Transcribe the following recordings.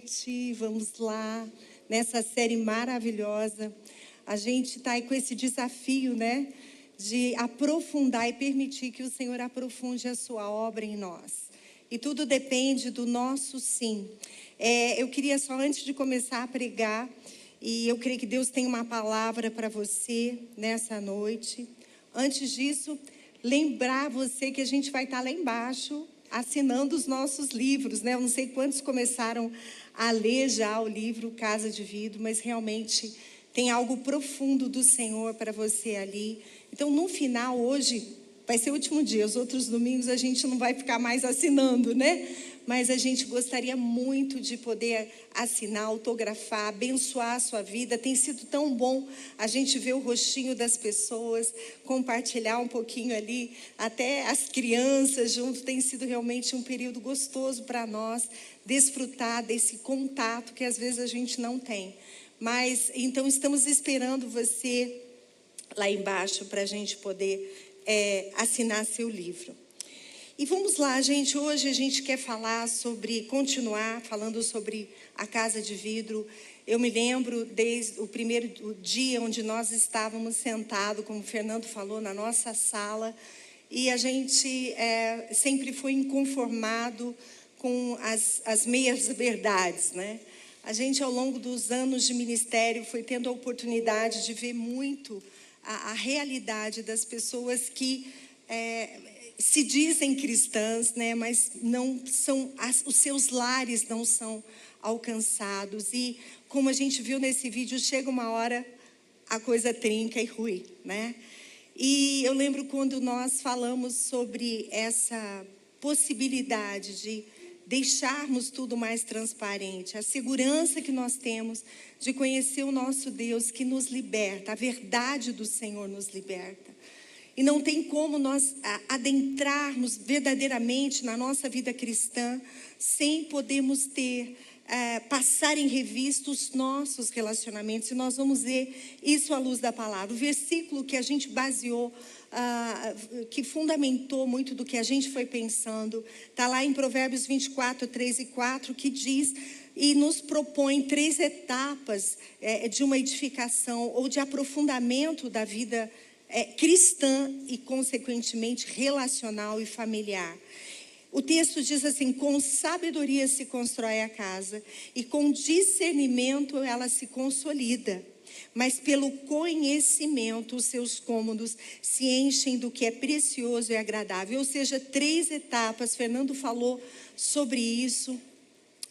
noite, vamos lá, nessa série maravilhosa. A gente está aí com esse desafio, né, de aprofundar e permitir que o Senhor aprofunde a sua obra em nós. E tudo depende do nosso sim. Eu queria só, antes de começar a pregar, e eu creio que Deus tem uma palavra para você nessa noite. Antes disso, lembrar você que a gente vai estar lá embaixo, assinando os nossos livros, né? Eu não sei quantos começaram a ler já o livro Casa de Vidro, mas realmente tem algo profundo do Senhor para você ali. Então, no final, hoje, vai ser o último dia. Os outros domingos a gente não vai ficar mais assinando, né? Mas a gente gostaria muito de poder assinar, autografar, abençoar a sua vida. Tem sido tão bom a gente ver o rostinho das pessoas, compartilhar um pouquinho ali, até as crianças junto. Tem sido realmente um período gostoso para nós, desfrutar desse contato que às vezes a gente não tem. Mas, então, estamos esperando você lá embaixo para a gente poder assinar seu livro. E vamos lá, gente. Hoje a gente quer continuar falando sobre a Casa de Vidro. Eu me lembro desde o primeiro dia onde nós estávamos sentados, como o Fernando falou, na nossa sala. E a gente sempre foi inconformado com as meias verdades, né? A gente, ao longo dos anos de ministério, foi tendo a oportunidade de ver muito a realidade das pessoas que se dizem cristãs, né, mas não são, os seus lares não são alcançados. E como a gente viu nesse vídeo, chega uma hora, a coisa trinca e rui, né? E eu lembro quando nós falamos sobre essa possibilidade de deixarmos tudo mais transparente, a segurança que nós temos de conhecer o nosso Deus que nos liberta, a verdade do Senhor nos liberta. E não tem como nós adentrarmos verdadeiramente na nossa vida cristã sem podermos passar em revista os nossos relacionamentos. E nós vamos ver isso à luz da palavra. O versículo que a gente baseou, que fundamentou muito do que a gente foi pensando, está lá em Provérbios 24, 3 e 4, que diz e nos propõe 3 etapas de uma edificação ou de aprofundamento da vida cristã e, consequentemente, relacional e familiar. O texto diz assim: com sabedoria se constrói a casa e com discernimento ela se consolida. Mas pelo conhecimento os seus cômodos se enchem do que é precioso e agradável. Ou seja, 3 etapas. Fernando falou sobre isso.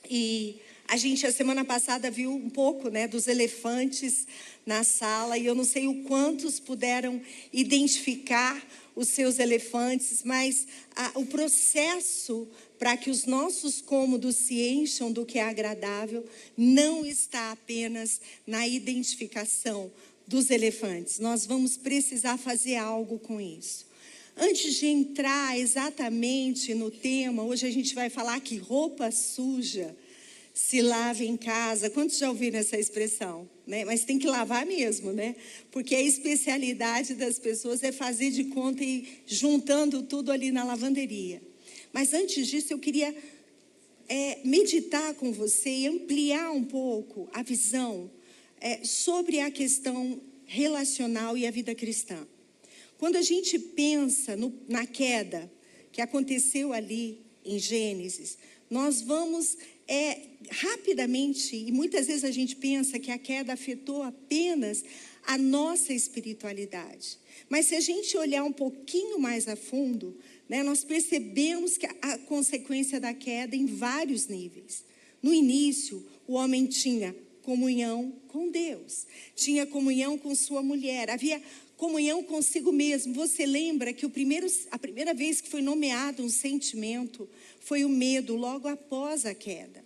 E a gente, a semana passada, viu um pouco, né, dos elefantes na sala. E eu não sei o quantos puderam identificar os seus elefantes, mas o processo para que os nossos cômodos se encham do que é agradável não está apenas na identificação dos elefantes. Nós vamos precisar fazer algo com isso. Antes de entrar exatamente no tema, hoje a gente vai falar que roupa suja se lava em casa. Quantos já ouviram essa expressão? Né? Mas tem que lavar mesmo, né? Porque a especialidade das pessoas é fazer de conta e juntando tudo ali na lavanderia. Mas antes disso, eu queria meditar com você e ampliar um pouco a visão sobre a questão relacional e a vida cristã. Quando a gente pensa na queda que aconteceu ali em Gênesis, nós vamos rapidamente, e muitas vezes a gente pensa que a queda afetou apenas a nossa espiritualidade. Mas se a gente olhar um pouquinho mais a fundo, né, nós percebemos que a consequência da queda em vários níveis. No início, o homem tinha comunhão com Deus, tinha comunhão com sua mulher, havia comunhão consigo mesmo. Você lembra que a primeira vez que foi nomeado um sentimento foi o medo, logo após a queda.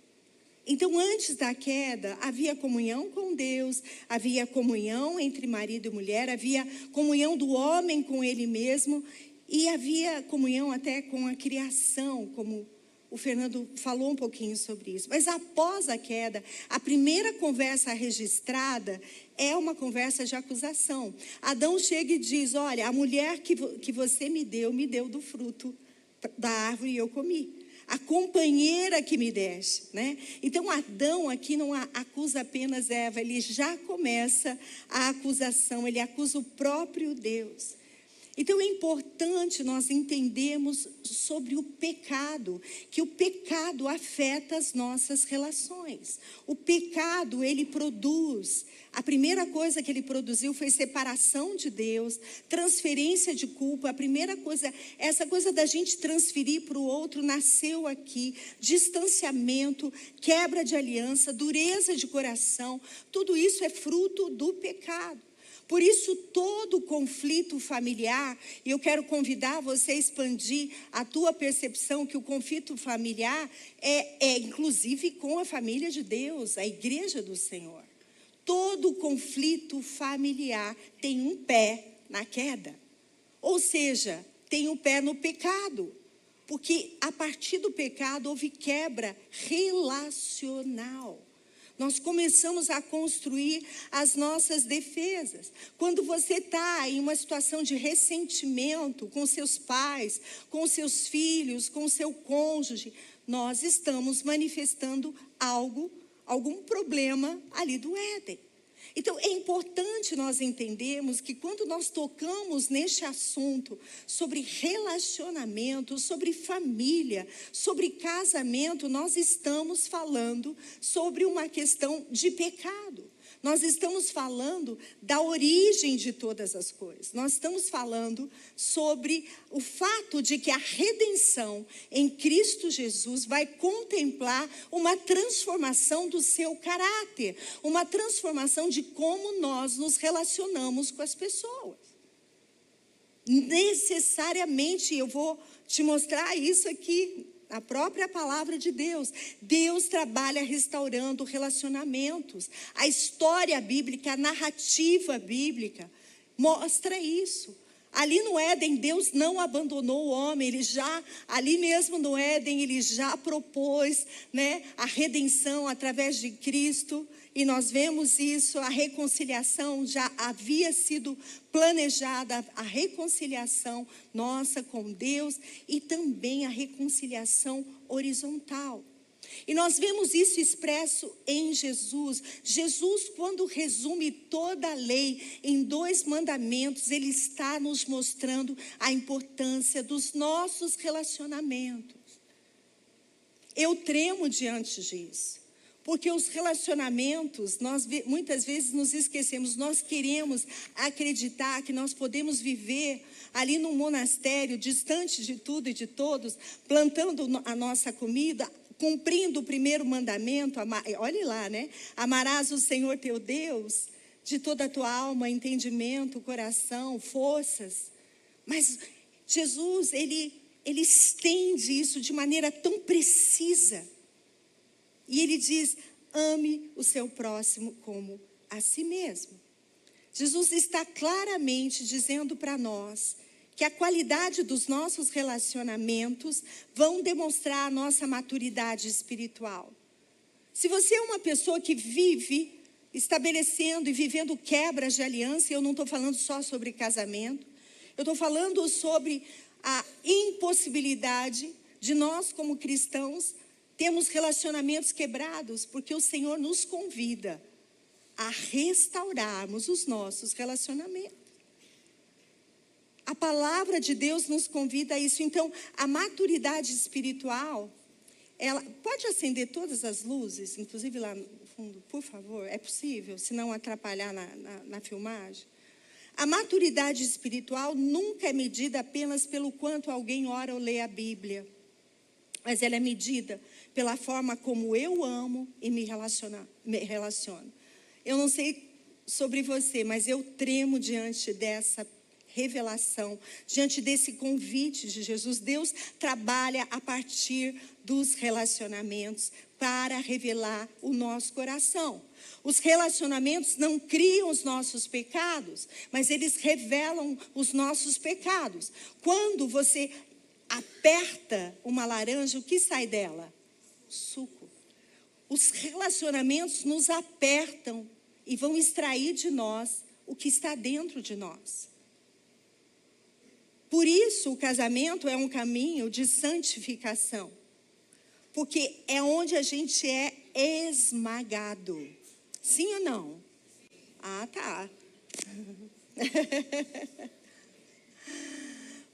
Então, antes da queda, havia comunhão com Deus, havia comunhão entre marido e mulher, havia comunhão do homem com ele mesmo e havia comunhão até com a criação, como o Fernando falou um pouquinho sobre isso. Mas após a queda, a primeira conversa registrada é uma conversa de acusação. Adão chega e diz: olha, a mulher que você me deu do fruto da árvore e eu comi. a companheira que me deste, né? Então Adão aqui não acusa apenas Eva, ele já começa a acusação, ele acusa o próprio Deus. Então é importante nós entendermos sobre o pecado, que o pecado afeta as nossas relações. O pecado, ele produz, a primeira coisa que ele produziu foi separação de Deus, transferência de culpa. A primeira coisa, essa coisa da gente transferir para o outro nasceu aqui, distanciamento, quebra de aliança, dureza de coração, tudo isso é fruto do pecado. Por isso, todo conflito familiar, e eu quero convidar você a expandir a tua percepção que o conflito familiar é inclusive com a família de Deus, a igreja do Senhor. Todo conflito familiar tem um pé na queda, ou seja, tem um pé no pecado, porque a partir do pecado houve quebra relacional. Nós começamos a construir as nossas defesas. Quando você está em uma situação de ressentimento com seus pais, com seus filhos, com seu cônjuge, nós estamos manifestando algum problema ali do Éden. Então, é importante nós entendermos que quando nós tocamos neste assunto sobre relacionamento, sobre família, sobre casamento, nós estamos falando sobre uma questão de pecado. Nós estamos falando da origem de todas as coisas. Nós estamos falando sobre o fato de que a redenção em Cristo Jesus vai contemplar uma transformação do seu caráter, uma transformação de como nós nos relacionamos com as pessoas. Necessariamente, eu vou te mostrar isso aqui, a própria palavra de Deus. Deus trabalha restaurando relacionamentos. A história bíblica, a narrativa bíblica mostra isso. Ali no Éden, Deus não abandonou o homem, ali mesmo no Éden, ele já propôs, né, a redenção através de Cristo. E nós vemos isso, a reconciliação já havia sido planejada, a reconciliação nossa com Deus e também a reconciliação horizontal. E nós vemos isso expresso em Jesus. Jesus, quando resume toda a lei em 2 mandamentos, ele está nos mostrando a importância dos nossos relacionamentos. Eu tremo diante disso. Porque os relacionamentos, nós muitas vezes nos esquecemos, nós queremos acreditar que nós podemos viver ali num monastério, distante de tudo e de todos, plantando a nossa comida, cumprindo o primeiro mandamento, olhe lá, né? Amarás o Senhor teu Deus de toda a tua alma, entendimento, coração, forças. Mas Jesus, ele estende isso de maneira tão precisa. E ele diz, ame o seu próximo como a si mesmo. Jesus está claramente dizendo para nós que a qualidade dos nossos relacionamentos vão demonstrar a nossa maturidade espiritual. Se você é uma pessoa que vive estabelecendo e vivendo quebras de aliança, eu não estou falando só sobre casamento, eu estou falando sobre a impossibilidade de nós como cristãos temos relacionamentos quebrados, porque o Senhor nos convida a restaurarmos os nossos relacionamentos. A palavra de Deus nos convida a isso. Então, a maturidade espiritual, ela pode acender todas as luzes, inclusive lá no fundo, por favor, é possível, se não atrapalhar na filmagem. A maturidade espiritual nunca é medida apenas pelo quanto alguém ora ou lê a Bíblia, mas ela é medida pela forma como eu amo e me relaciono. Eu não sei sobre você, mas eu tremo diante dessa revelação, diante desse convite de Jesus. Deus trabalha a partir dos relacionamentos para revelar o nosso coração. Os relacionamentos não criam os nossos pecados, mas eles revelam os nossos pecados. Quando você aperta uma laranja, o que sai dela? Suco. Os relacionamentos nos apertam e vão extrair de nós o que está dentro de nós. Por isso, o casamento é um caminho de santificação. porque é onde a gente é esmagado. Sim ou não? Ah, tá.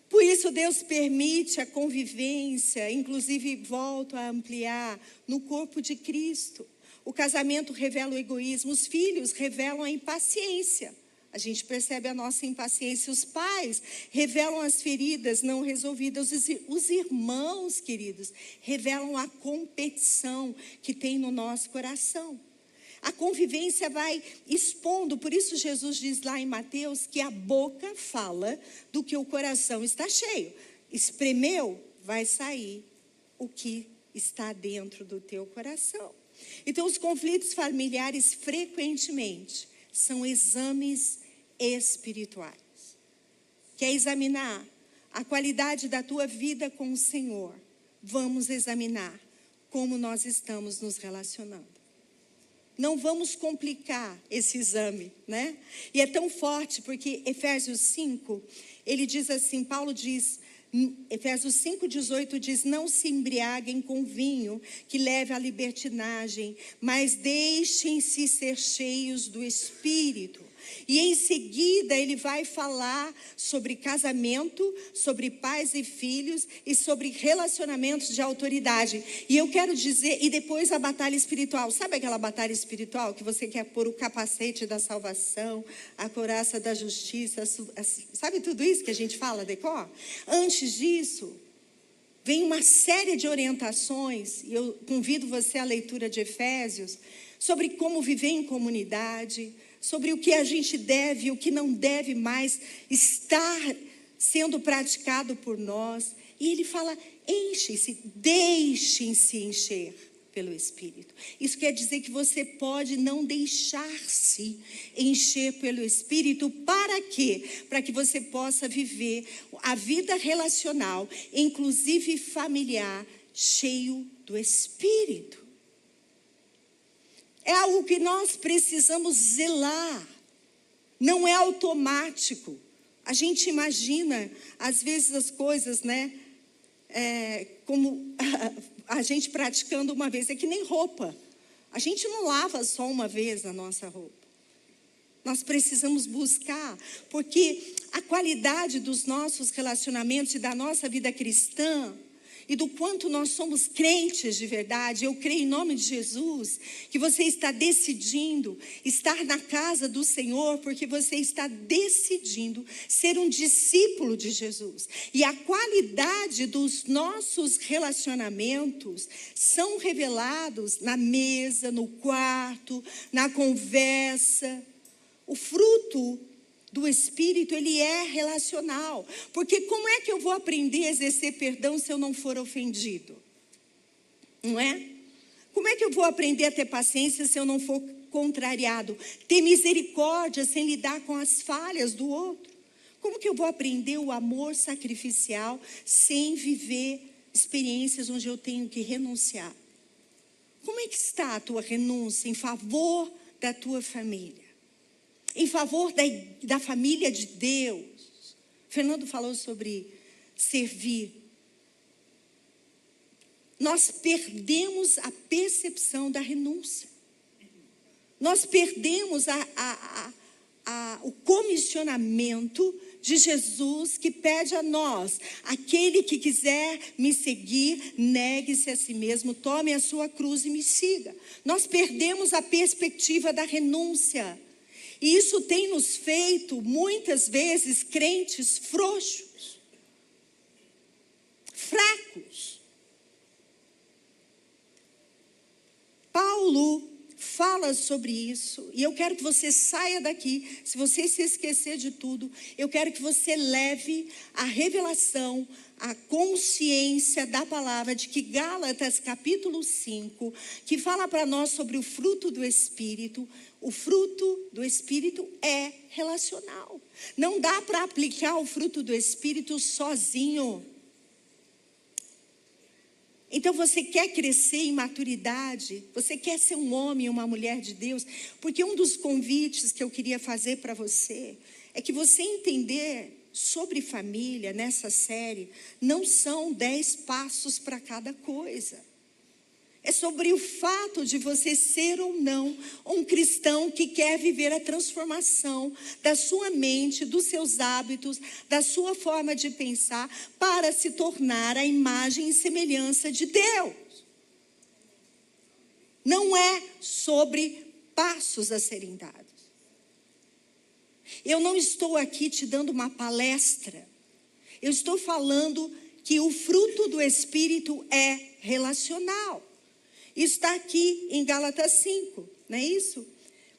Por isso Deus permite a convivência, inclusive volto a ampliar, no corpo de Cristo. O casamento revela o egoísmo, os filhos revelam a impaciência. A gente percebe a nossa impaciência. Os pais revelam as feridas não resolvidas. Os irmãos, queridos, revelam a competição que tem no nosso coração. A convivência vai expondo. Por isso Jesus diz lá em Mateus que a boca fala do que o coração está cheio. Espremeu, vai sair o que está dentro do teu coração. Então, os conflitos familiares frequentemente são exames espirituais. Quer examinar a qualidade da tua vida com o Senhor? Vamos examinar como nós estamos nos relacionando. Não vamos complicar esse exame, né? E é tão forte porque Efésios 5, ele diz assim, Paulo diz, Efésios 5,18 diz, não se embriaguem com vinho que leve à libertinagem, mas deixem-se ser cheios do Espírito. E em seguida ele vai falar sobre casamento, sobre pais e filhos e sobre relacionamentos de autoridade. E eu quero dizer, e depois a batalha espiritual. Sabe aquela batalha espiritual que você quer pôr o capacete da salvação, a couraça da justiça, sabe tudo isso que a gente fala, decor? Antes disso, vem uma série de orientações, e eu convido você à leitura de Efésios, sobre como viver em comunidade, sobre o que a gente deve e o que não deve mais estar sendo praticado por nós. E ele fala, enchem-se, deixem-se encher pelo Espírito. Isso quer dizer que você pode não deixar-se encher pelo Espírito. Para quê? Para que você possa viver a vida relacional, inclusive familiar, cheio do Espírito. É algo que nós precisamos zelar. Não é automático. A gente imagina, às vezes, as coisas, né? Como a gente praticando uma vez. É que nem roupa. A gente não lava só uma vez a nossa roupa. Nós precisamos buscar. Porque a qualidade dos nossos relacionamentos e da nossa vida cristã, e do quanto nós somos crentes de verdade, eu creio em nome de Jesus, que você está decidindo estar na casa do Senhor, porque você está decidindo ser um discípulo de Jesus. E a qualidade dos nossos relacionamentos são revelados na mesa, no quarto, na conversa. O fruto do Espírito, ele é relacional. Porque como é que eu vou aprender a exercer perdão se eu não for ofendido? Não é? Como é que eu vou aprender a ter paciência se eu não for contrariado? Ter misericórdia sem lidar com as falhas do outro? Como que eu vou aprender o amor sacrificial sem viver experiências onde eu tenho que renunciar? Como é que está a tua renúncia em favor da tua família? Em favor da família de Deus? Fernando falou sobre servir. Nós perdemos a percepção da renúncia. Nós perdemos o comissionamento de Jesus, que pede a nós: aquele que quiser me seguir, negue-se a si mesmo, tome a sua cruz e me siga. Nós perdemos a perspectiva da renúncia. E isso tem nos feito, muitas vezes, crentes frouxos, fracos. Paulo fala sobre isso, e eu quero que você saia daqui. Se você se esquecer de tudo, eu quero que você leve a revelação, a consciência da palavra, de que Gálatas capítulo 5, que fala para nós sobre o fruto do Espírito. O fruto do Espírito é relacional. Não dá para aplicar o fruto do Espírito sozinho. Então você quer crescer em maturidade? Você quer ser um homem e uma mulher de Deus? Porque um dos convites que eu queria fazer para você é que você entender sobre família nessa série não são 10 passos para cada coisa. É sobre o fato de você ser ou não um cristão que quer viver a transformação da sua mente, dos seus hábitos, da sua forma de pensar, para se tornar a imagem e semelhança de Deus. Não é sobre passos a serem dados. Eu não estou aqui te dando uma palestra. Eu estou falando que o fruto do Espírito é relacional. Está aqui em Gálatas 5, não é isso?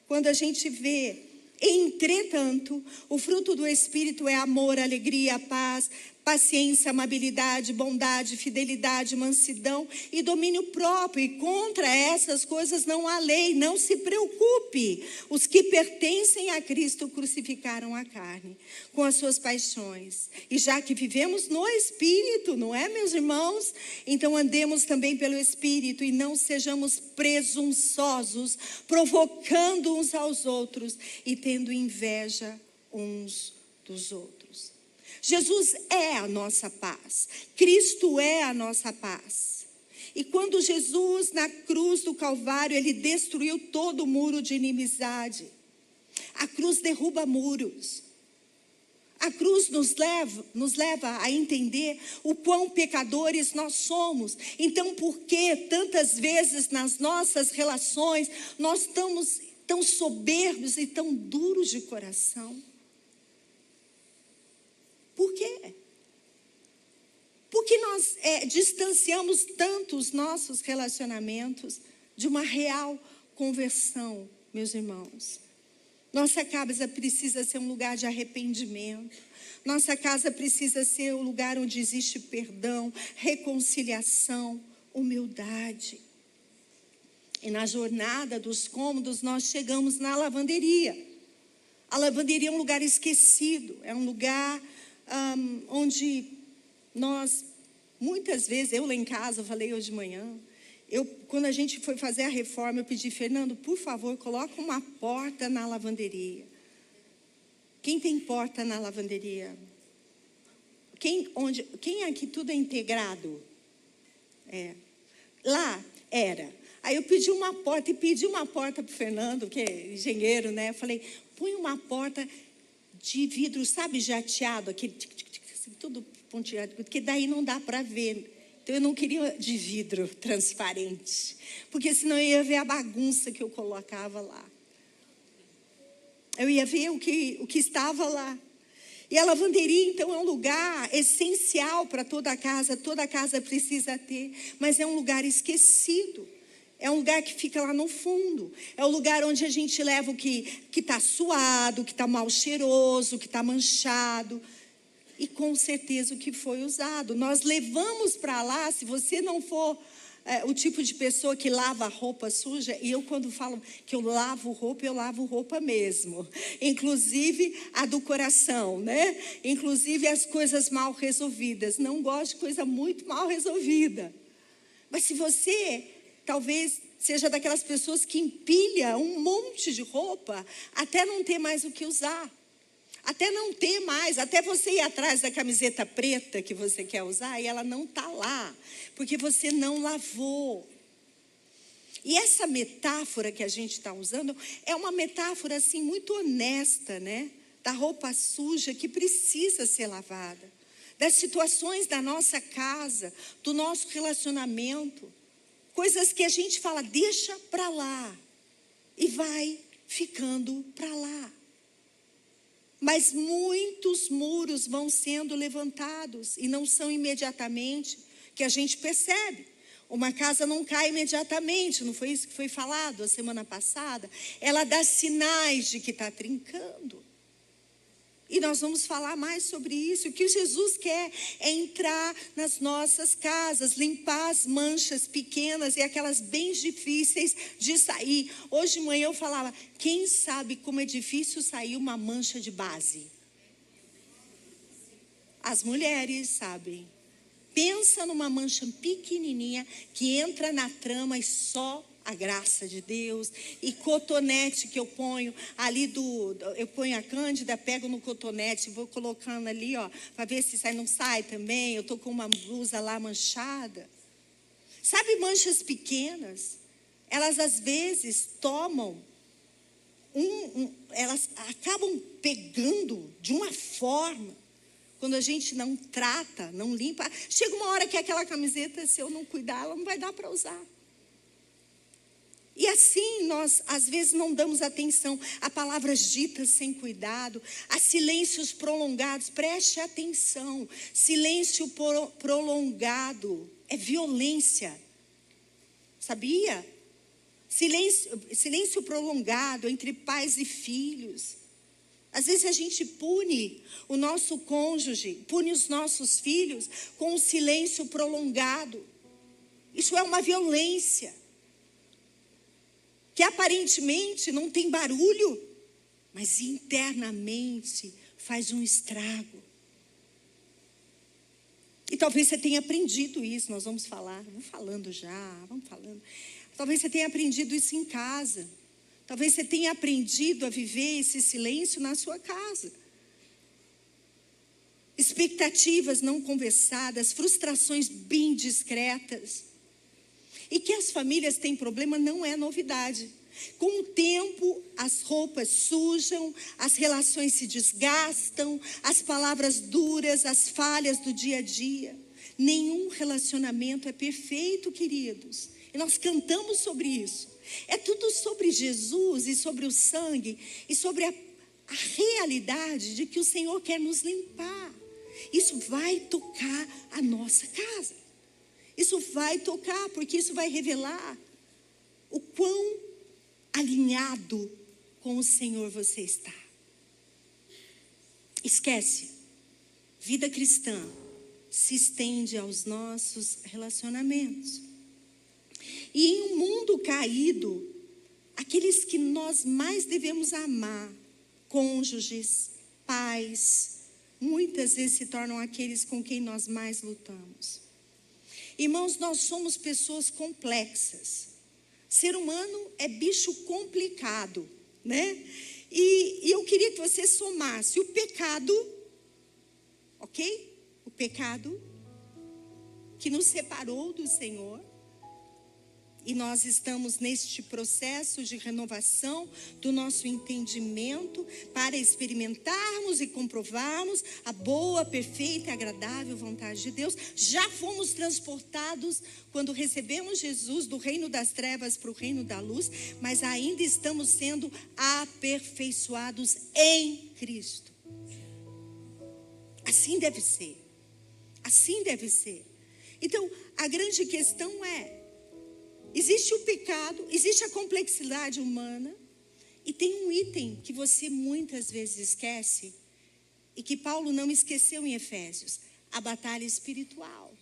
Quando a gente vê, entretanto, o fruto do Espírito é amor, alegria, paz, paciência, amabilidade, bondade, fidelidade, mansidão e domínio próprio. E contra essas coisas não há lei. Não se preocupe. Os que pertencem a Cristo crucificaram a carne com as suas paixões. E já que vivemos no Espírito, não é, meus irmãos? Então andemos também pelo Espírito e não sejamos presunçosos, provocando uns aos outros e tendo inveja uns dos outros. Jesus é a nossa paz. Cristo é a nossa paz. E quando Jesus, na cruz do Calvário, ele destruiu todo o muro de inimizade. A cruz derruba muros. A cruz nos leva a entender o quão pecadores nós somos. Então, por que tantas vezes nas nossas relações nós estamos tão soberbos e tão duros de coração? Por quê? Porque nós distanciamos tanto os nossos relacionamentos de uma real conversão, meus irmãos. Nossa casa precisa ser um lugar de arrependimento. Nossa casa precisa ser um lugar onde existe perdão, reconciliação, humildade. E na jornada dos cômodos, nós chegamos na lavanderia. A lavanderia é um lugar esquecido, é um lugar onde nós, muitas vezes, eu lá em casa, eu falei hoje de manhã, quando a gente foi fazer a reforma, eu pedi, Fernando, por favor, coloca uma porta na lavanderia. Quem tem porta na lavanderia? Quem aqui tudo é integrado? Lá era. Aí eu pedi uma porta para o Fernando, que é engenheiro, né? Eu falei, põe uma porta de vidro, sabe, jateado, aquele tudo pontilhado, porque daí não dá para ver. Então eu não queria de vidro transparente, porque senão eu ia ver a bagunça que eu colocava lá. Eu ia ver o que estava lá. E a lavanderia, então, é um lugar essencial para toda a casa precisa ter, mas é um lugar esquecido. É um lugar que fica lá no fundo. É o lugar onde a gente leva o que está suado, que está mal cheiroso, que está manchado. E com certeza o que foi usado. Nós levamos para lá, se você não for o tipo de pessoa que lava roupa suja, e eu quando falo que eu lavo roupa mesmo. Inclusive a do coração, né? Inclusive as coisas mal resolvidas. Não gosto de coisa muito mal resolvida. Mas se você talvez seja daquelas pessoas que empilha um monte de roupa até não ter mais o que usar. Até não ter mais, até você ir atrás da camiseta preta que você quer usar e ela não está lá, porque você não lavou. E essa metáfora que a gente está usando é uma metáfora assim muito honesta, né? Da roupa suja que precisa ser lavada, das situações da nossa casa, do nosso relacionamento. Coisas que a gente fala, deixa para lá. E vai ficando para lá. Mas muitos muros vão sendo levantados. E não são imediatamente que a gente percebe. Uma casa não cai imediatamente. Não foi isso que foi falado a semana passada? Ela dá sinais de que está trincando. E nós vamos falar mais sobre isso. O que Jesus quer é entrar nas nossas casas, limpar as manchas pequenas e aquelas bem difíceis de sair. Hoje de manhã eu falava, quem sabe como é difícil sair uma mancha de base? As mulheres sabem. Pensa numa mancha pequenininha que entra na trama e só a graça de Deus. E cotonete que eu ponho ali eu ponho a cândida, pego no cotonete, vou colocando ali, ó, para ver se sai, não sai também. Eu tô com uma blusa lá manchada. Sabe, manchas pequenas, elas às vezes tomam, elas acabam pegando de uma forma, quando a gente não trata, não limpa. Chega uma hora que aquela camiseta, se eu não cuidar, ela não vai dar para usar. E assim nós, às vezes, não damos atenção a palavras ditas sem cuidado, a silêncios prolongados. Preste atenção, silêncio prolongado é violência, sabia? Silêncio prolongado entre pais e filhos. Às vezes a gente pune o nosso cônjuge, pune os nossos filhos com um silêncio prolongado. Isso é uma violência que aparentemente não tem barulho, mas internamente faz um estrago. E talvez você tenha aprendido isso, nós vamos falar, vamos falando. Talvez você tenha aprendido isso em casa. Talvez você tenha aprendido a viver esse silêncio na sua casa. Expectativas não conversadas, frustrações bem discretas. E que as famílias têm problema não é novidade. Com o tempo, as roupas sujam, as relações se desgastam, as palavras duras, as falhas do dia a dia. Nenhum relacionamento é perfeito, queridos. E nós cantamos sobre isso. É tudo sobre Jesus e sobre o sangue e sobre a realidade de que o Senhor quer nos limpar. Isso vai tocar a nossa casa. Isso vai tocar, porque isso vai revelar o quão alinhado com o Senhor você está. Esquece, vida cristã se estende aos nossos relacionamentos. E em um mundo caído, aqueles que nós mais devemos amar, cônjuges, pais, muitas vezes se tornam aqueles com quem nós mais lutamos. Irmãos, nós somos pessoas complexas. Ser humano é bicho complicado, né? E eu queria que você somasse o pecado, ok? O pecado que nos separou do Senhor. E nós estamos neste processo de renovação do nosso entendimento para experimentarmos e comprovarmos a boa, perfeita e agradável vontade de Deus. Já fomos transportados quando recebemos Jesus do reino das trevas para o reino da luz, mas ainda estamos sendo aperfeiçoados em Cristo. Assim deve ser. Assim deve ser. Então, a grande questão é: existe o pecado, existe a complexidade humana, e tem um item que você muitas vezes esquece, e que Paulo não esqueceu em Efésios: a batalha espiritual.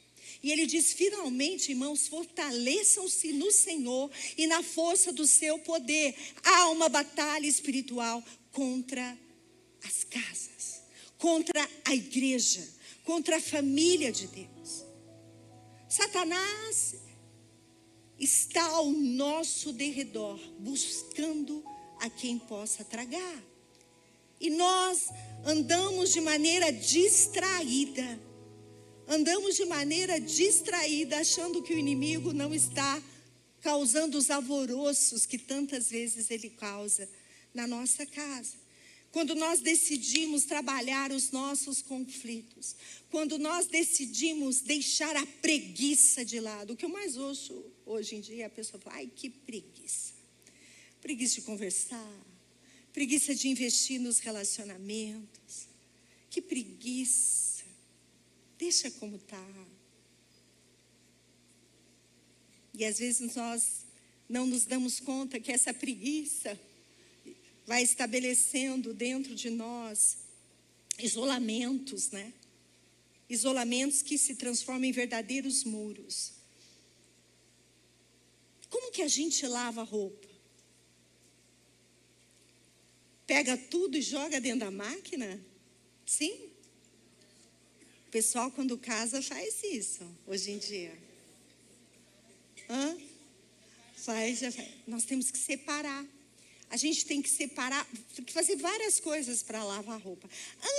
E ele diz: finalmente, irmãos, fortaleçam-se no Senhor e na força do seu poder. Há uma batalha espiritual contra as casas, contra a igreja, contra a família de Deus. Satanás está ao nosso derredor, buscando a quem possa tragar. E nós andamos de maneira distraída. Achando que o inimigo não está causando os alvoroços que tantas vezes ele causa na nossa casa. Quando nós decidimos trabalhar os nossos conflitos, quando nós decidimos deixar a preguiça de lado. O que eu mais ouço hoje em dia, a pessoa fala: ai, que preguiça. Preguiça de conversar, preguiça de investir nos relacionamentos. Que preguiça. Deixa como está. E às vezes nós não nos damos conta que essa preguiça vai estabelecendo dentro de nós isolamentos, né? Isolamentos que se transformam em verdadeiros muros. Como que a gente lava a roupa? Pega tudo e joga dentro da máquina? Sim? O pessoal, quando casa, faz isso hoje em dia. Faz. Nós temos que separar. A gente tem que separar, tem que fazer várias coisas para lavar a roupa.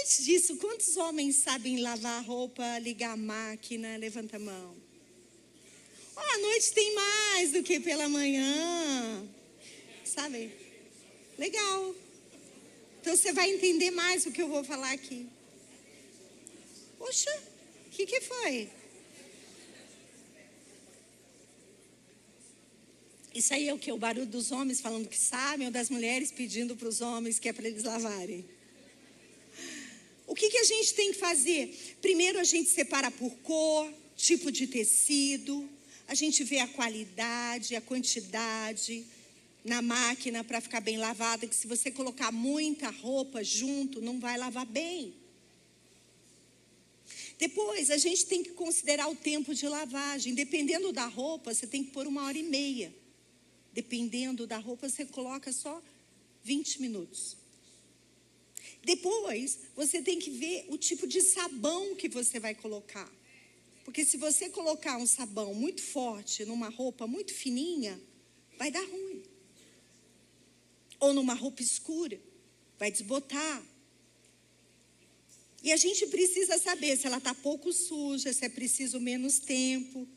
Antes disso, quantos homens sabem lavar a roupa, ligar a máquina? Levanta a mão. À noite tem mais do que pela manhã. Sabe? Legal. Então você vai entender mais o que eu vou falar aqui. Poxa, o que foi? Isso aí é o que? O barulho dos homens falando que sabem ou das mulheres pedindo para os homens que é para eles lavarem? O que a gente tem que fazer? Primeiro a gente separa por cor, tipo de tecido. A gente vê a qualidade, a quantidade na máquina para ficar bem lavada. Que se você colocar muita roupa junto, não vai lavar bem. Depois a gente tem que considerar o tempo de lavagem. Dependendo da roupa, você tem que pôr 1h30. Dependendo da roupa, você coloca só 20 minutos. Depois, você tem que ver o tipo de sabão que você vai colocar. Porque se você colocar um sabão muito forte numa roupa muito fininha, vai dar ruim. Ou numa roupa escura, vai desbotar. E a gente precisa saber se ela está pouco suja, se é preciso menos tempo.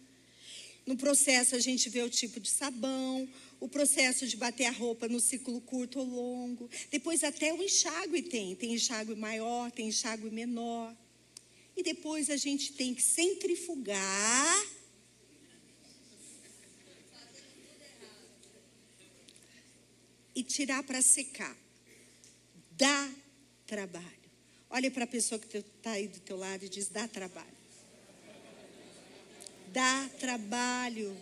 No processo, a gente vê o tipo de sabão, o processo de bater a roupa no ciclo curto ou longo. Depois até o enxágue tem enxágue maior, tem enxágue menor. E depois a gente tem que centrifugar. E tirar para secar. Dá trabalho. Olha para a pessoa que está aí do teu lado e diz, dá trabalho. Dá trabalho.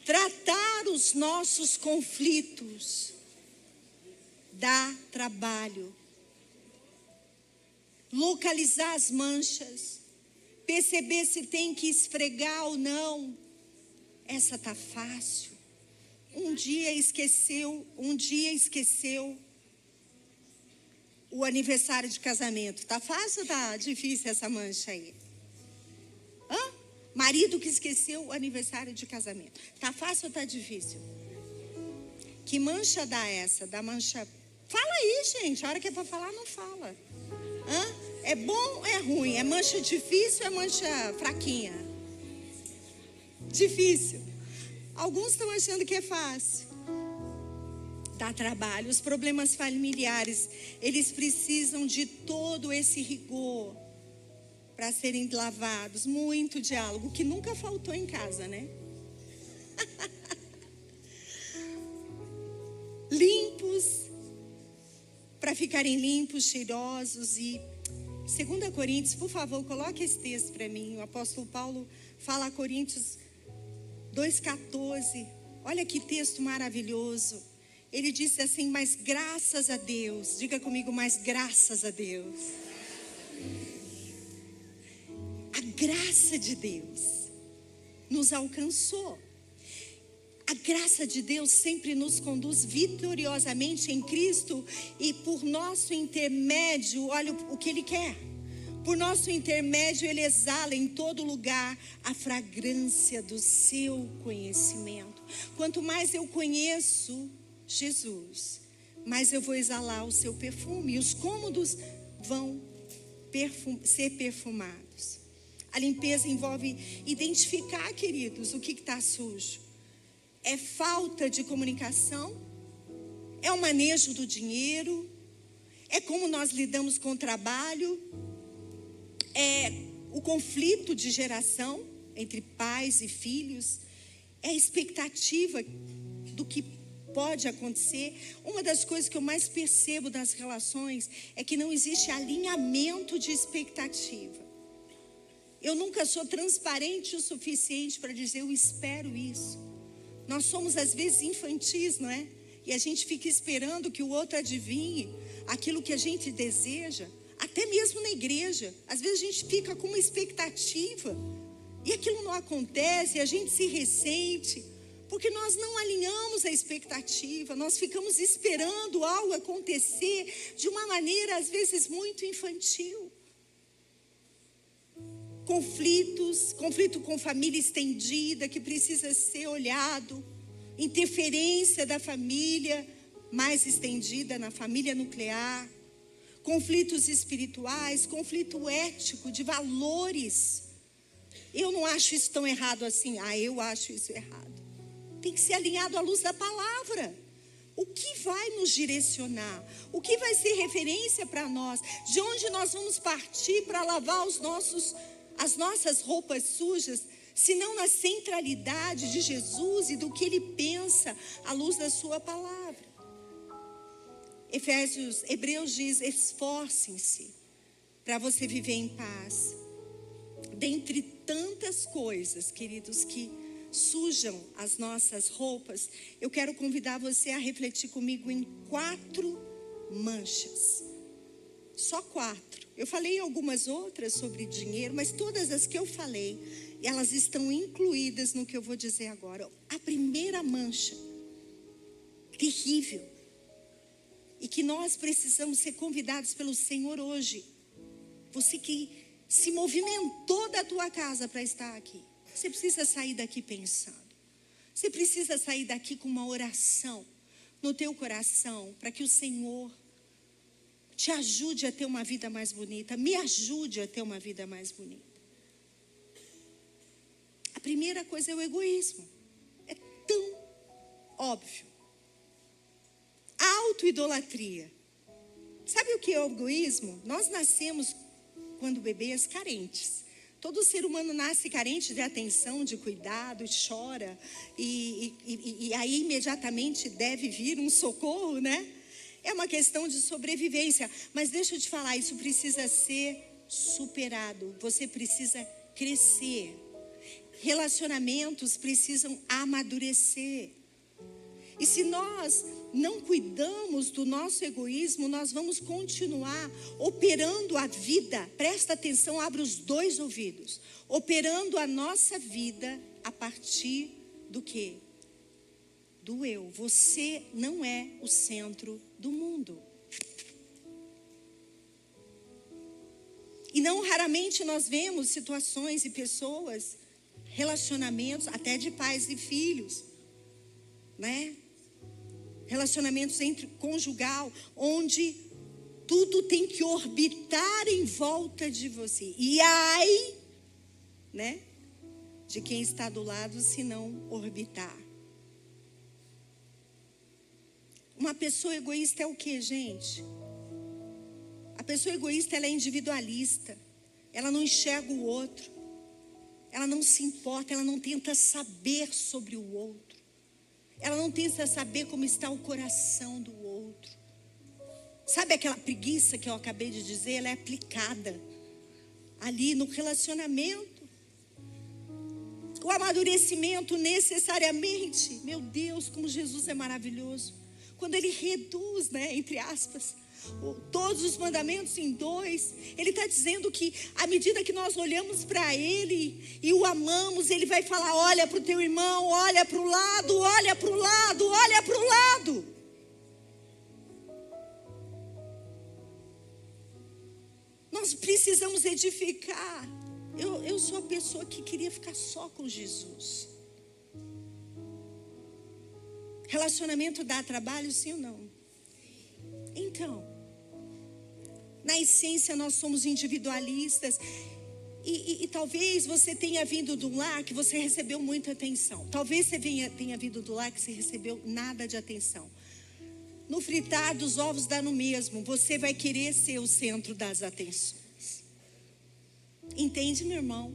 Tratar os nossos conflitos dá trabalho. Localizar as manchas, perceber se tem que esfregar ou não. Essa tá fácil. Um dia esqueceu o aniversário de casamento. Tá fácil ou tá difícil essa mancha aí? Marido que esqueceu o aniversário de casamento. Tá fácil ou tá difícil? Que mancha dá essa? Dá mancha... Fala aí, gente. A hora que é para falar, não fala. É bom ou é ruim? É mancha difícil ou é mancha fraquinha? Difícil. Alguns estão achando que é fácil. Dá trabalho. Os problemas familiares, eles precisam de todo esse rigor para serem lavados, muito diálogo, que nunca faltou em casa, né? Limpos, para ficarem limpos, cheirosos. E 2 Coríntios, por favor, coloque esse texto para mim. O apóstolo Paulo fala a Coríntios 2,14. Olha que texto maravilhoso. Ele diz assim, mas graças a Deus, diga comigo, mas graças a Deus. A graça de Deus nos alcançou. A graça de Deus sempre nos conduz vitoriosamente em Cristo e por nosso intermédio, olha o que Ele quer. Por nosso intermédio, Ele exala em todo lugar a fragrância do seu conhecimento. Quanto mais eu conheço Jesus, mais eu vou exalar o seu perfume. E os cômodos vão ser perfumados. A limpeza envolve identificar, queridos, o que está sujo. É falta de comunicação? É o manejo do dinheiro? É como nós lidamos com o trabalho? É o conflito de geração entre pais e filhos? É a expectativa do que pode acontecer? Uma das coisas que eu mais percebo das relações é que não existe alinhamento de expectativa. Eu nunca sou transparente o suficiente para dizer eu espero isso. Nós somos às vezes infantis, não é? E a gente fica esperando que o outro adivinhe aquilo que a gente deseja, até mesmo na igreja. Às vezes a gente fica com uma expectativa e aquilo não acontece, e a gente se ressente, porque nós não alinhamos a expectativa, nós ficamos esperando algo acontecer de uma maneira às vezes muito infantil. Conflito com família estendida que precisa ser olhado, interferência da família mais estendida na família nuclear, conflitos espirituais, conflito ético de valores. eu não acho isso tão errado assim. Eu acho isso errado. Tem que ser alinhado à luz da palavra. O que vai nos direcionar? O que vai ser referência para nós? De onde nós vamos partir para lavar as nossas roupas sujas? Se não na centralidade de Jesus e do que Ele pensa à luz da sua palavra. Hebreus diz, esforcem-se para você viver em paz. Dentre tantas coisas, queridos, que sujam as nossas roupas, eu quero convidar você a refletir comigo em 4 manchas. Só 4. Eu falei algumas outras sobre dinheiro, mas todas as que eu falei, elas estão incluídas no que eu vou dizer agora. A primeira mancha, terrível, e que nós precisamos ser convidados pelo Senhor hoje. Você que se movimentou da tua casa para estar aqui. Você precisa sair daqui pensando. Você precisa sair daqui com uma oração no teu coração, para que o Senhor te ajude a ter uma vida mais bonita. Me ajude a ter uma vida mais bonita. A primeira coisa é o egoísmo. É tão óbvio. A autoidolatria. Sabe o que é o egoísmo? Nós nascemos, quando bebês, carentes. Todo ser humano nasce carente de atenção, de cuidado, chora. E aí imediatamente deve vir um socorro, né? É uma questão de sobrevivência. Mas deixa eu te falar, isso precisa ser superado. Você precisa crescer. Relacionamentos precisam amadurecer. E se nós não cuidamos do nosso egoísmo, nós vamos continuar operando a vida. Presta atenção, abre os 2 ouvidos. Operando a nossa vida a partir do quê? Do eu. Você não é o centro do mundo. E não raramente nós vemos situações e pessoas, relacionamentos, até de pais e filhos, né? Relacionamentos entre conjugal, onde tudo tem que orbitar em volta de você. E ai, né, de quem está do lado se não orbitar. Uma pessoa egoísta é o que, gente? A pessoa egoísta, ela é individualista. Ela não enxerga o outro. Ela não se importa, ela não tenta saber sobre o outro. Ela não tenta saber como está o coração do outro. Sabe aquela preguiça que eu acabei de dizer? Ela é aplicada ali no relacionamento. O amadurecimento necessariamente, meu Deus, como Jesus é maravilhoso. Quando Ele reduz, né, entre aspas, todos os mandamentos em 2, Ele está dizendo que à medida que nós olhamos para Ele e o amamos, Ele vai falar, olha para o teu irmão, olha para o lado, olha para o lado, olha para o lado. Nós precisamos edificar. Eu sou a pessoa que queria ficar só com Jesus. Relacionamento dá trabalho, sim ou não? Então, na essência nós somos individualistas e talvez você tenha vindo de um lar que você recebeu muita atenção. Talvez você tenha vindo do lar que você recebeu nada de atenção. No fritar dos ovos dá no mesmo. Você vai querer ser o centro das atenções. Entende, meu irmão?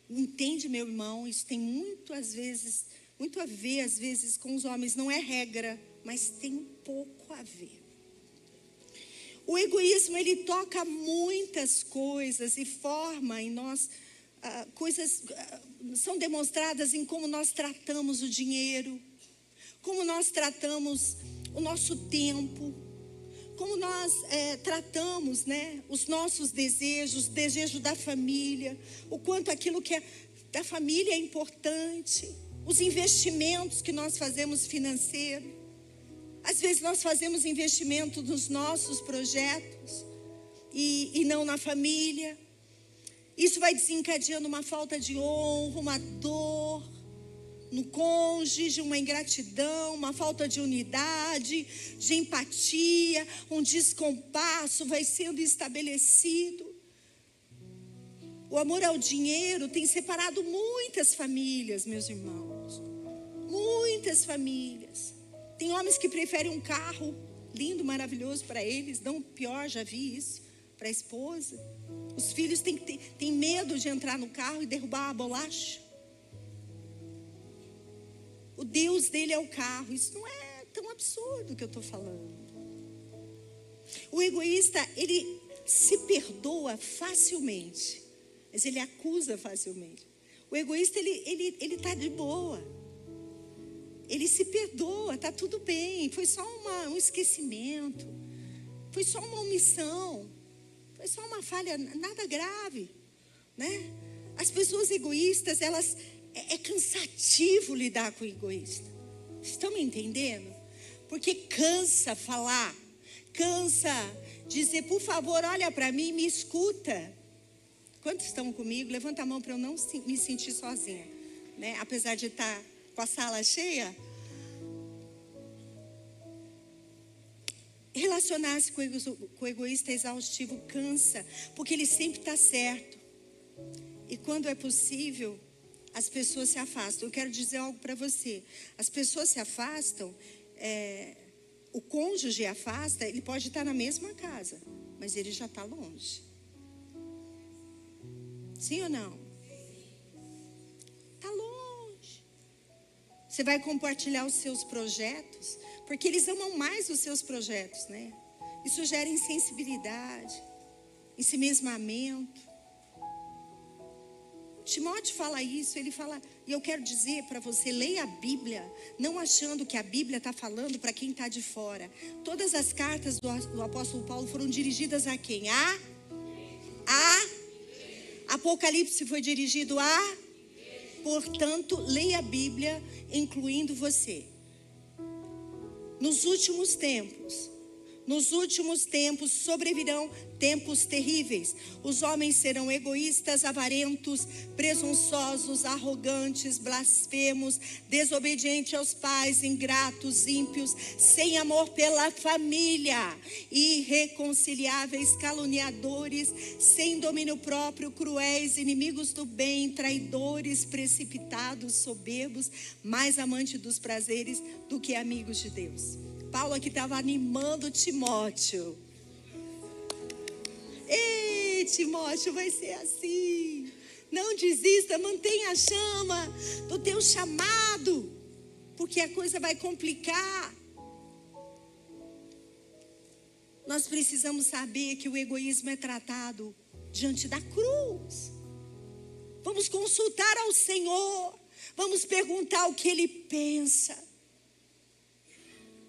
Entende, meu irmão? Isso tem muito a ver, às vezes, com os homens. Não é regra, mas tem um pouco a ver. O egoísmo, ele toca muitas coisas e forma em nós, coisas são demonstradas em como nós tratamos o dinheiro, como nós tratamos o nosso tempo, como nós tratamos, né, os nossos desejos, o desejo da família, o quanto aquilo que é da família é importante, os investimentos que nós fazemos financeiro. Às vezes nós fazemos investimento nos nossos projetos e não na família. Isso vai desencadeando uma falta de honra, uma dor no cônjuge, uma ingratidão, uma falta de unidade, de empatia, um descompasso vai sendo estabelecido. O amor ao dinheiro tem separado muitas famílias, meus irmãos. Muitas famílias. Tem homens que preferem um carro lindo, maravilhoso para eles. Não, pior, já vi isso, para a esposa. Os filhos têm medo de entrar no carro e derrubar a bolacha. O Deus dele é o carro. Isso não é tão absurdo que eu estou falando. O egoísta, ele se perdoa facilmente, mas ele acusa facilmente. O egoísta, ele está de boa. Ele se perdoa, está tudo bem. Foi só um esquecimento. Foi só uma omissão. Foi só uma falha, nada grave, né? As pessoas egoístas, é cansativo lidar com o egoísta. Estão me entendendo? Porque cansa falar, cansa dizer, por favor, olha para mim, me escuta. Quantos estão comigo? Levanta a mão para eu não me sentir sozinha, né? Apesar de estar com a sala cheia. Relacionar-se com o egoísta exaustivo cansa, porque ele sempre está certo. E quando é possível, as pessoas se afastam. Eu quero dizer algo para você. As pessoas se afastam, o cônjuge afasta, ele pode estar na mesma casa, mas ele já está longe. Sim ou não? Está longe. Você vai compartilhar os seus projetos, porque eles amam mais os seus projetos, né? Isso gera insensibilidade, ensimesmamento. Timóteo fala isso, ele fala, e eu quero dizer para você, leia a Bíblia, não achando que a Bíblia está falando para quem está de fora. Todas as cartas do apóstolo Paulo foram dirigidas a quem? Apocalipse foi dirigido a? Portanto, leia a Bíblia, incluindo você. Nos últimos tempos sobrevirão tempos terríveis. Os homens serão egoístas, avarentos, presunçosos, arrogantes, blasfemos, desobedientes aos pais, ingratos, ímpios, sem amor pela família, irreconciliáveis, caluniadores, sem domínio próprio, cruéis, inimigos do bem, traidores, precipitados, soberbos, mais amantes dos prazeres do que amigos de Deus. Paulo aqui estava animando Timóteo. Ei, Timóteo, vai ser assim. Não desista, mantenha a chama do teu chamado, porque a coisa vai complicar. Nós precisamos saber que o egoísmo é tratado diante da cruz. Vamos consultar ao Senhor. Vamos perguntar o que Ele pensa,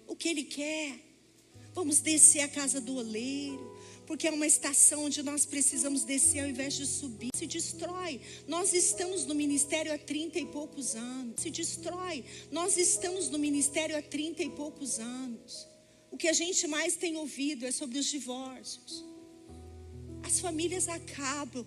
o que Ele quer. Vamos descer a casa do oleiro, porque é uma estação onde nós precisamos descer ao invés de subir. Se destrói. Nós estamos no ministério há 30 e poucos anos. Se destrói. Nós estamos no ministério há 30 e poucos anos. O que a gente mais tem ouvido é sobre os divórcios. As famílias acabam.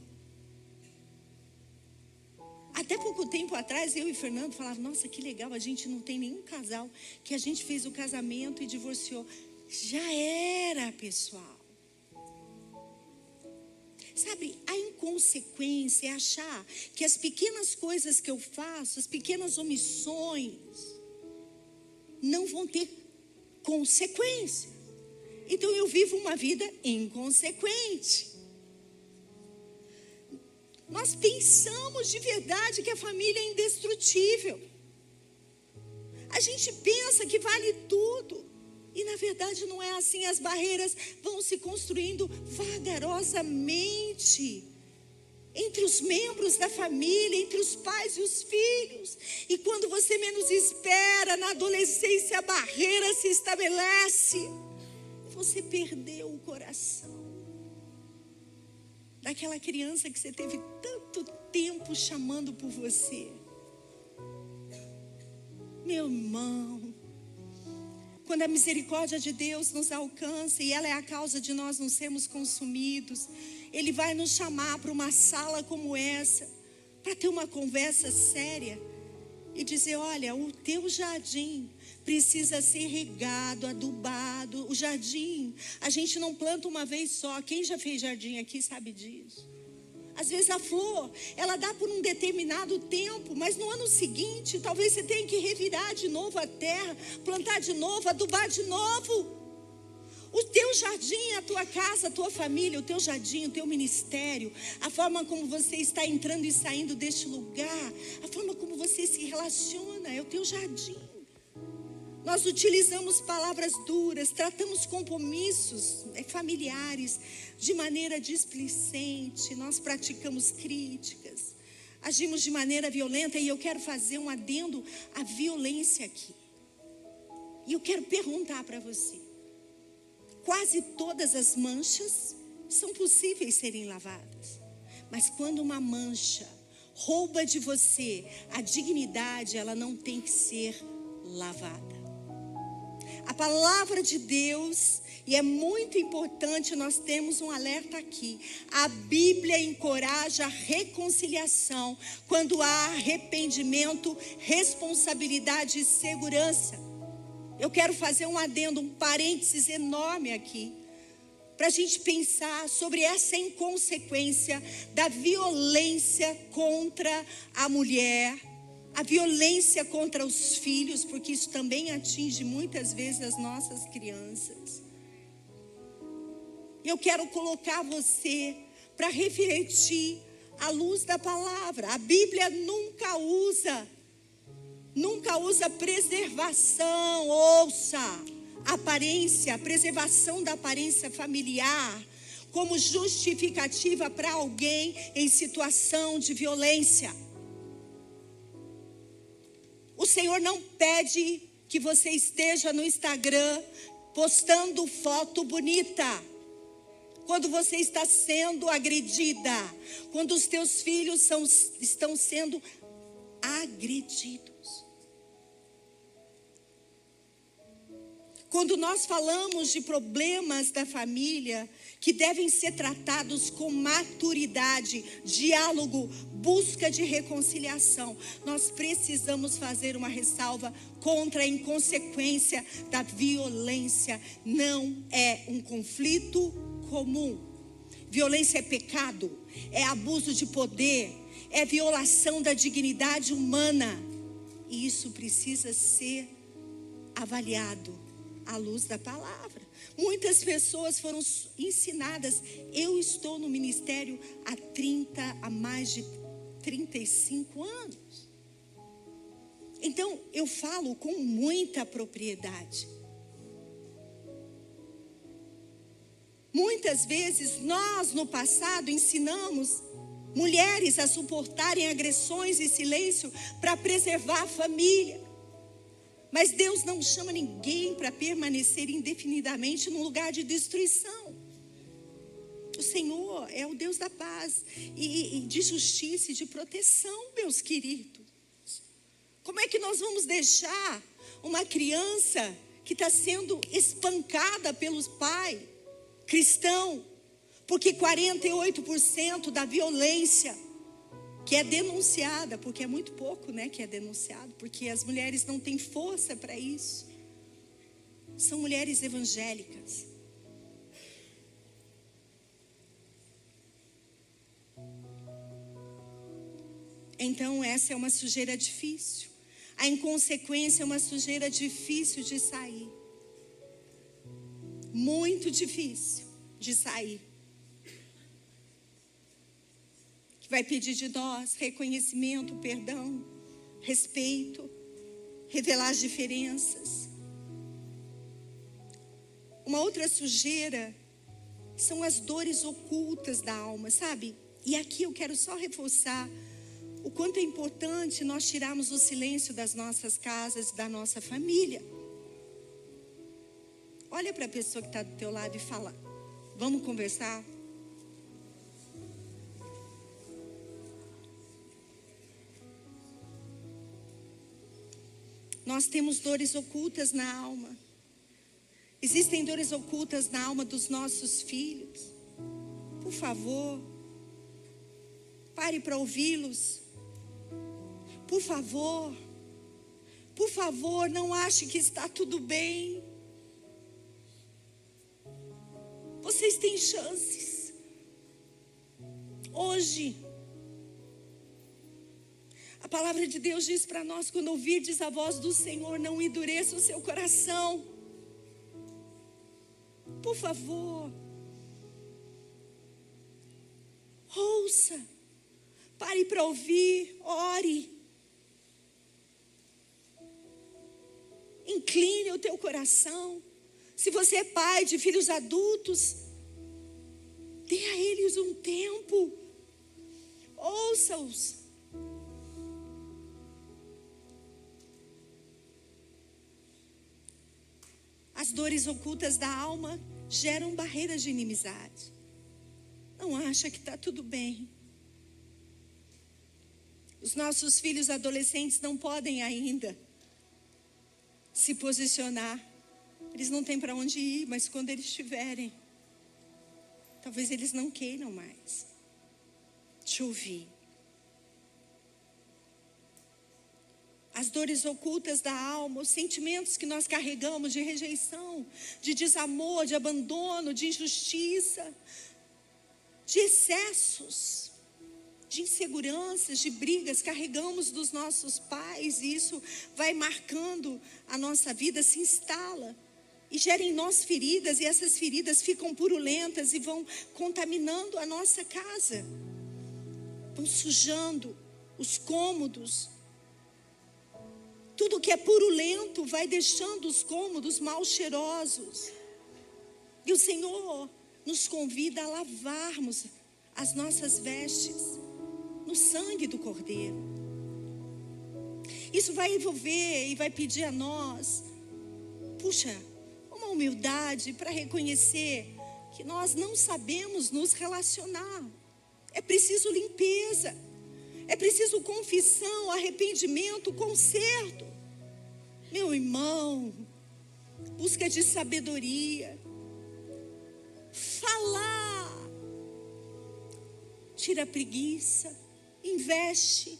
Até pouco tempo atrás, eu e Fernando falavam, nossa, que legal, a gente não tem nenhum casal que a gente fez o casamento e divorciou. Já era, pessoal. Sabe, a inconsequência é achar que as pequenas coisas que eu faço, as pequenas omissões, não vão ter consequência. Então eu vivo uma vida inconsequente. Nós pensamos de verdade que a família é indestrutível. A gente pensa que vale tudo. E na verdade não é assim. As barreiras vão se construindo vagarosamente entre os membros da família, entre os pais e os filhos. E quando você menos espera, na adolescência, a barreira se estabelece. Você perdeu o coração daquela criança que você teve tanto tempo chamando por você. Meu irmão, quando a misericórdia de Deus nos alcança e ela é a causa de nós não sermos consumidos, Ele vai nos chamar para uma sala como essa, para ter uma conversa séria e dizer, olha, o teu jardim precisa ser regado, adubado. O jardim, a gente não planta uma vez só. Quem já fez jardim aqui sabe disso. Às vezes a flor, ela dá por um determinado tempo, mas no ano seguinte, talvez você tenha que revirar de novo a terra, plantar de novo, adubar de novo. O teu jardim, a tua casa, a tua família, o teu jardim, o teu ministério, a forma como você está entrando e saindo deste lugar, a forma como você se relaciona, é o teu jardim. Nós utilizamos palavras duras, tratamos compromissos familiares de maneira displicente, nós praticamos críticas, agimos de maneira violenta, e eu quero fazer um adendo à violência aqui. E eu quero perguntar para você: quase todas as manchas são possíveis serem lavadas, mas quando uma mancha rouba de você a dignidade, ela não tem que ser lavada. A palavra de Deus, e é muito importante, nós temos um alerta aqui. A Bíblia encoraja a reconciliação quando há arrependimento, responsabilidade e segurança. Eu quero fazer um adendo, um parênteses enorme aqui, para a gente pensar sobre essa inconsequência da violência contra a mulher, a violência contra os filhos, porque isso também atinge muitas vezes as nossas crianças. Eu quero colocar você para refletir à luz da palavra. A Bíblia nunca usa preservação, ouça, aparência, preservação da aparência familiar como justificativa para alguém em situação de violência. O Senhor não pede que você esteja no Instagram postando foto bonita quando você está sendo agredida, quando os teus filhos estão sendo agredidos. Quando nós falamos de problemas da família que devem ser tratados com maturidade, diálogo, busca de reconciliação, nós precisamos fazer uma ressalva contra a inconsequência da violência. Não é um conflito comum. Violência é pecado, é abuso de poder, é violação da dignidade humana. E isso precisa ser avaliado à luz da palavra. Muitas pessoas foram ensinadas. Eu estou no ministério há mais de 35 anos. Então, eu falo com muita propriedade. Muitas vezes, nós no passado ensinamos mulheres a suportarem agressões e silêncio para preservar a família. Mas Deus não chama ninguém para permanecer indefinidamente num lugar de destruição. O Senhor é o Deus da paz e de justiça e de proteção, meus queridos. Como é que nós vamos deixar uma criança que está sendo espancada pelos pais cristão, porque 48% da violência que é denunciada, porque é muito pouco, né, que é denunciado, porque as mulheres não têm força para isso, são mulheres evangélicas. Então essa é uma sujeira difícil. A inconsequência é uma sujeira difícil de sair. Muito difícil de sair. Que vai pedir de nós reconhecimento, perdão, respeito, revelar as diferenças. Uma outra sujeira são as dores ocultas da alma, sabe? E aqui eu quero só reforçar o quanto é importante nós tirarmos o silêncio das nossas casas, da nossa família. Olha para a pessoa que está do teu lado e fala: vamos conversar? Nós temos dores ocultas na alma. Existem dores ocultas na alma dos nossos filhos. Por favor, pare para ouvi-los. Por favor, não ache que está tudo bem. Vocês têm chances. hoje. A palavra de Deus diz para nós: quando ouvirdes a voz do Senhor, não endureça o seu coração. Por favor, ouça, pare para ouvir, ore. Incline o teu coração. Se você é pai de filhos adultos, dê a eles um tempo. Ouça-os. As dores ocultas da alma geram barreiras de inimizade. Não acha que está tudo bem. Os nossos filhos adolescentes não podem ainda se posicionar. Eles não têm para onde ir, mas quando eles estiverem, talvez eles não queiram mais te ouvir. As dores ocultas da alma, os sentimentos que nós carregamos de rejeição, de desamor, de abandono, de injustiça, de excessos, de inseguranças, de brigas, carregamos dos nossos pais, e isso vai marcando a nossa vida, se instala e gera em nós feridas, e essas feridas ficam purulentas e vão contaminando a nossa casa, vão sujando os cômodos. Tudo que é purulento vai deixando os cômodos mal cheirosos. E o Senhor nos convida a lavarmos as nossas vestes no sangue do Cordeiro. Isso vai envolver e vai pedir a nós, uma humildade para reconhecer que nós não sabemos nos relacionar. É preciso limpeza. É preciso confissão, arrependimento, conserto. Meu irmão, busca de sabedoria. Falar. Tira a preguiça. Investe.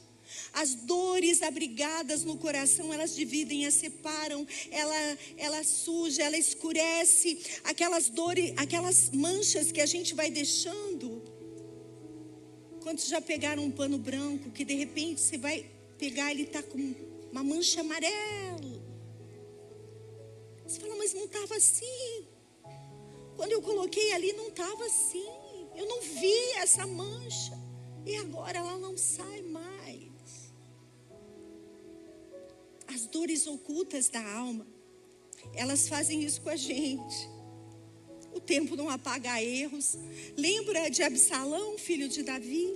As dores abrigadas no coração, elas dividem, as separam, ela suja, ela escurece. Aquelas dores, aquelas manchas que a gente vai deixando. Quantos já pegaram um pano branco que de repente você vai pegar, ele está com uma mancha amarela? Você fala, mas não estava assim. Quando eu coloquei ali não estava assim. Eu não vi essa mancha. E agora ela não sai mais. As dores ocultas da alma, elas fazem isso com a gente. O tempo não apaga erros. Lembra de Absalão, filho de Davi?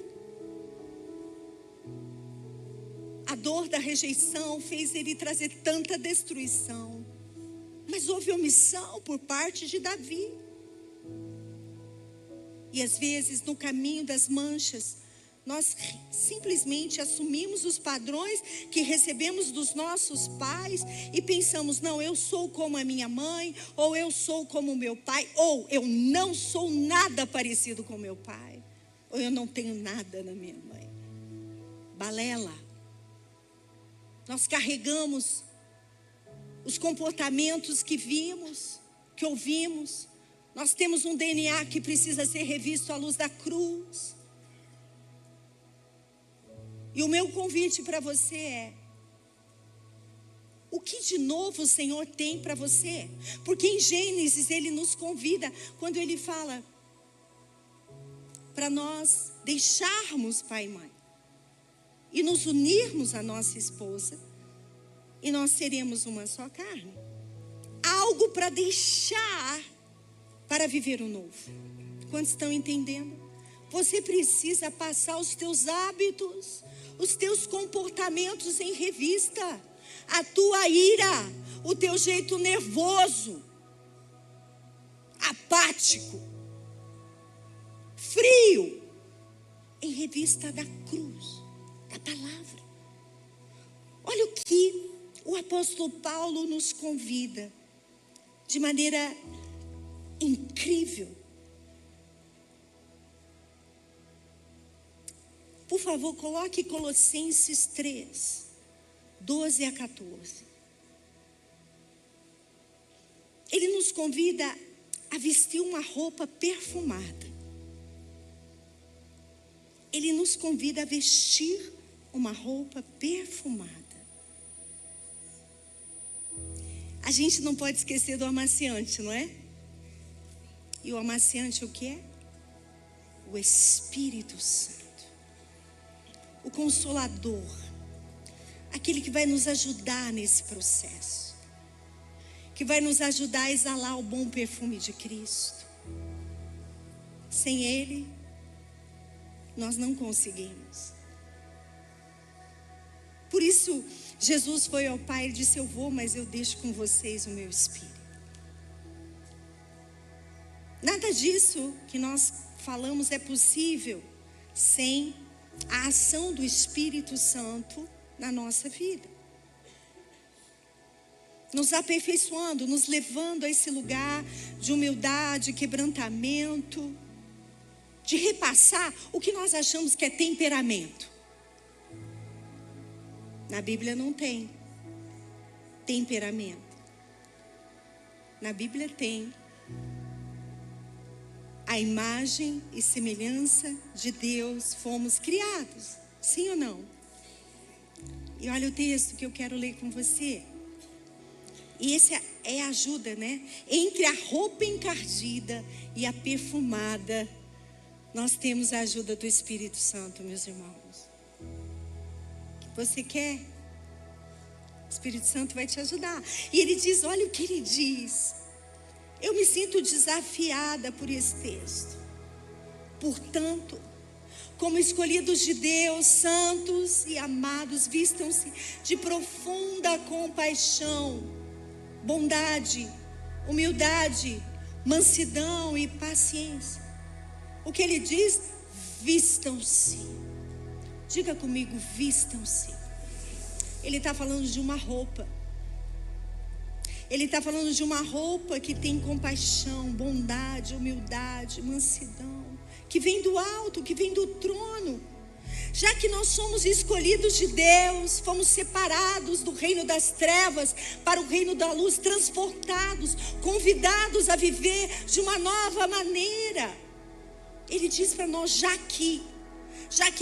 A dor da rejeição fez ele trazer tanta destruição. Mas houve omissão por parte de Davi. E às vezes, no caminho das manchas, nós simplesmente assumimos os padrões que recebemos dos nossos pais e pensamos, não, eu sou como a minha mãe, ou eu sou como o meu pai, ou eu não sou nada parecido com meu pai, ou eu não tenho nada na minha mãe. Balela. Nós carregamos os comportamentos que vimos, que ouvimos. Nós temos um DNA que precisa ser revisto à luz da cruz. E o meu convite para você é: o que de novo o Senhor tem para você? Porque em Gênesis ele nos convida, quando ele fala para nós deixarmos pai e mãe e nos unirmos à nossa esposa, e nós seremos uma só carne. Algo para deixar para viver o novo. Quantos estão entendendo? Você precisa passar os teus hábitos, os teus comportamentos em revista. A tua ira, o teu jeito nervoso, apático, frio, em revista da cruz, da palavra. Olha o que o apóstolo Paulo nos convida de maneira incrível. Por favor, coloque Colossenses 3, 12 a 14. Ele nos convida a vestir uma roupa perfumada. Ele nos convida a vestir uma roupa perfumada. A gente não pode esquecer do amaciante, não é? E o amaciante o que é? O Espírito Santo, o Consolador, aquele que vai nos ajudar nesse processo, que vai nos ajudar a exalar o bom perfume de Cristo. Sem Ele, nós não conseguimos. Por isso, Jesus foi ao Pai e disse: eu vou, mas eu deixo com vocês o meu Espírito. Nada disso que nós falamos é possível sem a ação do Espírito Santo na nossa vida, nos aperfeiçoando, nos levando a esse lugar de humildade, quebrantamento, de repassar o que nós achamos que é temperamento. Na Bíblia não tem temperamento. Na Bíblia tem a imagem e semelhança de Deus fomos criados. Sim ou não? E olha o texto que eu quero ler com você. E esse é a ajuda, né? Entre a roupa encardida e a perfumada, nós temos a ajuda do Espírito Santo, meus irmãos. Você quer? O Espírito Santo vai te ajudar. E ele diz, olha o que ele diz. Eu me sinto desafiada por esse texto. Portanto, como escolhidos de Deus, santos e amados, vistam-se de profunda compaixão, bondade, humildade, mansidão e paciência. O que ele diz? Vistam-se. Diga comigo, vistam-se. Ele está falando de uma roupa. Ele está falando de uma roupa que tem compaixão, bondade, humildade, mansidão, que vem do alto, que vem do trono. Já que nós somos escolhidos de Deus, fomos separados do reino das trevas para o reino da luz, transportados, convidados a viver de uma nova maneira. Ele diz para nós, já que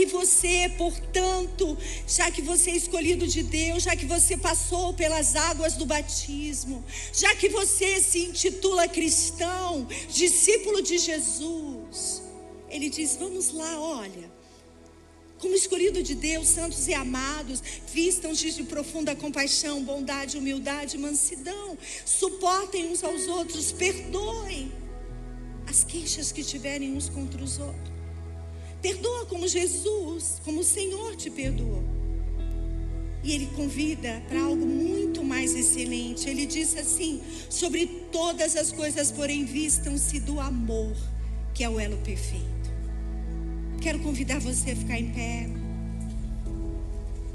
você, portanto, já que você é escolhido de Deus, já que você passou pelas águas do batismo, já que você se intitula cristão, discípulo de Jesus, ele diz, vamos lá, olha, como escolhido de Deus, santos e amados, vistam-se de profunda compaixão, bondade, humildade, mansidão, suportem uns aos outros, perdoem as queixas que tiverem uns contra os outros. Perdoa como Jesus, como o Senhor te perdoou. E Ele convida para algo muito mais excelente. Ele diz assim, sobre todas as coisas, porém, vistam-se do amor, que é o elo perfeito. Quero convidar você a ficar em pé.